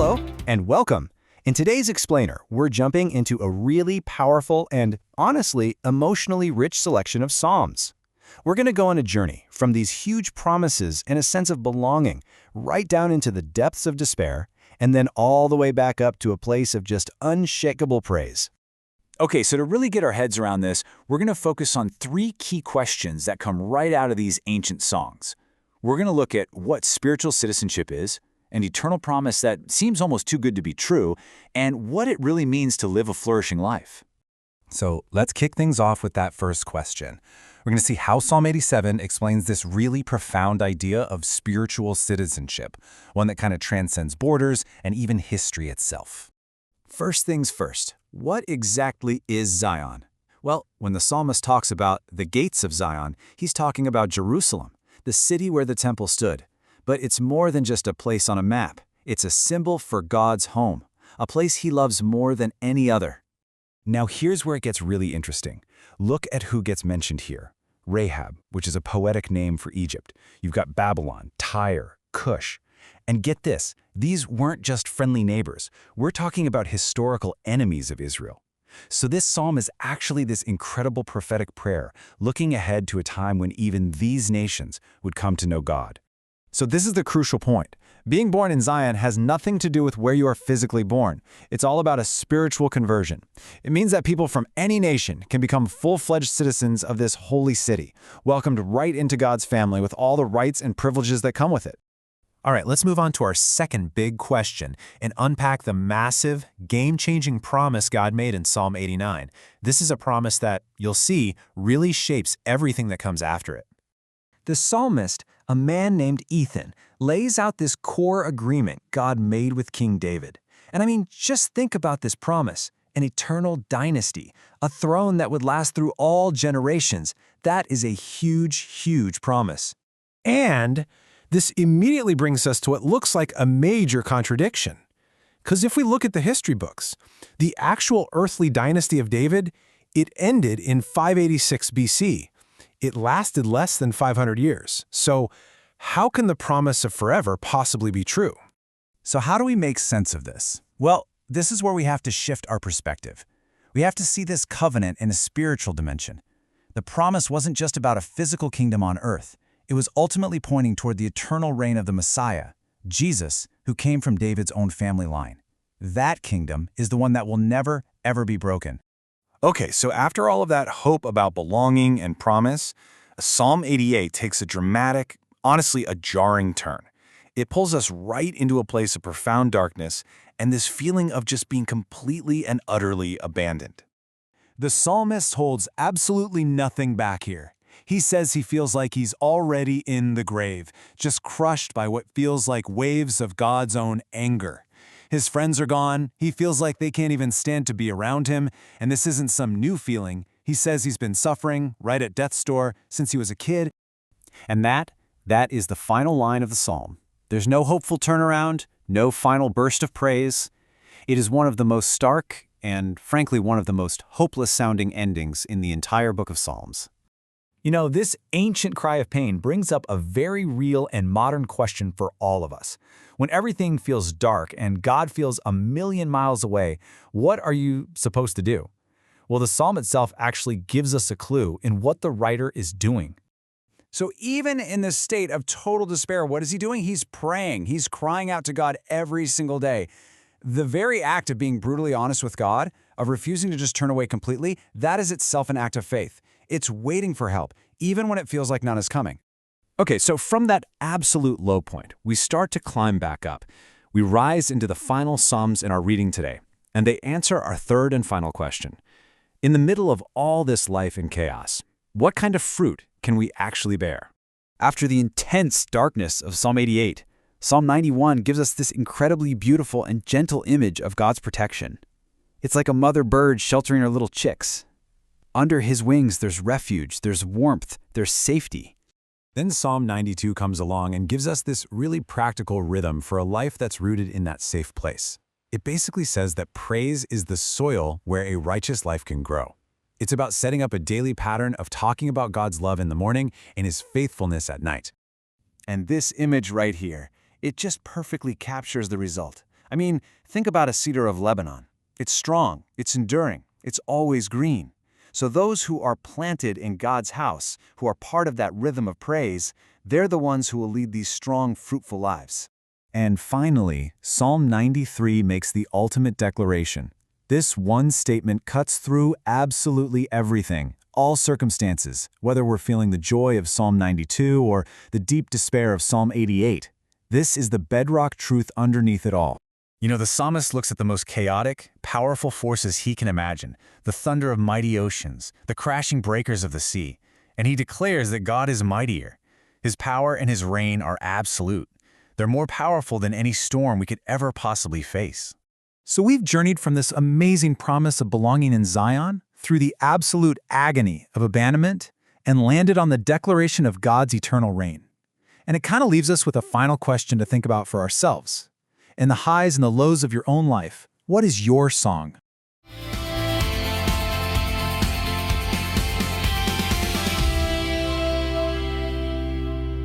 Hello, and welcome. In today's explainer, we're jumping into a really powerful and, honestly, emotionally rich selection of Psalms. We're going to go on a journey from these huge promises and a sense of belonging right down into the depths of despair, and then all the way back up to a place of just unshakable praise. Okay, so to really get our heads around this, we're going to focus on three key questions that come right out of these ancient songs. We're going to look at what spiritual citizenship is, an eternal promise that seems almost too good to be true, and what it really means to live a flourishing life. So let's kick things off with that first question. We're going to see how Psalm 87 explains this really profound idea of spiritual citizenship, one that kind of transcends borders and even history itself. First things first, what exactly is Zion? Well, when the psalmist talks about the gates of Zion, he's talking about Jerusalem, the city where the temple stood. But it's more than just a place on a map. It's a symbol for God's home, a place he loves more than any other. Now here's where it gets really interesting. Look at who gets mentioned here. Rahab, which is a poetic name for Egypt. You've got Babylon, Tyre, Cush. And get this, these weren't just friendly neighbors. We're talking about historical enemies of Israel. So this psalm is actually this incredible prophetic prayer, looking ahead to a time when even these nations would come to know God. So this is the crucial point. Being born in Zion has nothing to do with where you are physically born. It's all about a spiritual conversion. It means that people from any nation can become full-fledged citizens of this holy city, welcomed right into God's family with all the rights and privileges that come with it. All right, let's move on to our second big question and unpack the massive, game-changing promise God made in Psalm 89. This is a promise that, you'll see, really shapes everything that comes after it. The psalmist, a man named Ethan, lays out this core agreement God made with King David. And I mean, just think about this promise, an eternal dynasty, a throne that would last through all generations. That is a huge, huge promise. And this immediately brings us to what looks like a major contradiction. Because if we look at the history books, the actual earthly dynasty of David, it ended in 586 BC. It lasted less than 500 years. So how can the promise of forever possibly be true? So how do we make sense of this? Well, this is where we have to shift our perspective. We have to see this covenant in a spiritual dimension. The promise wasn't just about a physical kingdom on earth. It was ultimately pointing toward the eternal reign of the Messiah, Jesus, who came from David's own family line. That kingdom is the one that will never, ever be broken. Okay, so after all of that hope about belonging and promise, Psalm 88 takes a dramatic, honestly a jarring turn. It pulls us right into a place of profound darkness and this feeling of just being completely and utterly abandoned. The psalmist holds absolutely nothing back here. He says he feels like he's already in the grave, just crushed by what feels like waves of God's own anger. His friends are gone, he feels like they can't even stand to be around him, and this isn't some new feeling. He says he's been suffering right at death's door since he was a kid. And that is the final line of the psalm. There's no hopeful turnaround, no final burst of praise. It is one of the most stark and, frankly, one of the most hopeless-sounding endings in the entire book of Psalms. You know, this ancient cry of pain brings up a very real and modern question for all of us. When everything feels dark and God feels a million miles away, what are you supposed to do? Well, the psalm itself actually gives us a clue in what the writer is doing. So even in this state of total despair, what is he doing? He's praying. He's crying out to God every single day. The very act of being brutally honest with God, of refusing to just turn away completely, that is itself an act of faith. It's waiting for help, even when it feels like none is coming. Okay, so from that absolute low point, we start to climb back up. We rise into the final Psalms in our reading today, and they answer our third and final question. In the middle of all this life and chaos, what kind of fruit can we actually bear? After the intense darkness of Psalm 88, Psalm 91 gives us this incredibly beautiful and gentle image of God's protection. It's like a mother bird sheltering her little chicks. Under his wings, there's refuge, there's warmth, there's safety. Then Psalm 92 comes along and gives us this really practical rhythm for a life that's rooted in that safe place. It basically says that praise is the soil where a righteous life can grow. It's about setting up a daily pattern of talking about God's love in the morning and his faithfulness at night. And this image right here, it just perfectly captures the result. I mean, think about a cedar of Lebanon. It's strong, it's enduring, it's always green. So those who are planted in God's house, who are part of that rhythm of praise, they're the ones who will lead these strong, fruitful lives. And finally, Psalm 93 makes the ultimate declaration. This one statement cuts through absolutely everything, all circumstances, whether we're feeling the joy of Psalm 92 or the deep despair of Psalm 88. This is the bedrock truth underneath it all. You know, the psalmist looks at the most chaotic, powerful forces he can imagine, the thunder of mighty oceans, the crashing breakers of the sea, and he declares that God is mightier. His power and his reign are absolute. They're more powerful than any storm we could ever possibly face. So we've journeyed from this amazing promise of belonging in Zion through the absolute agony of abandonment and landed on the declaration of God's eternal reign. And it kind of leaves us with a final question to think about for ourselves. In the highs and the lows of your own life, what is your song?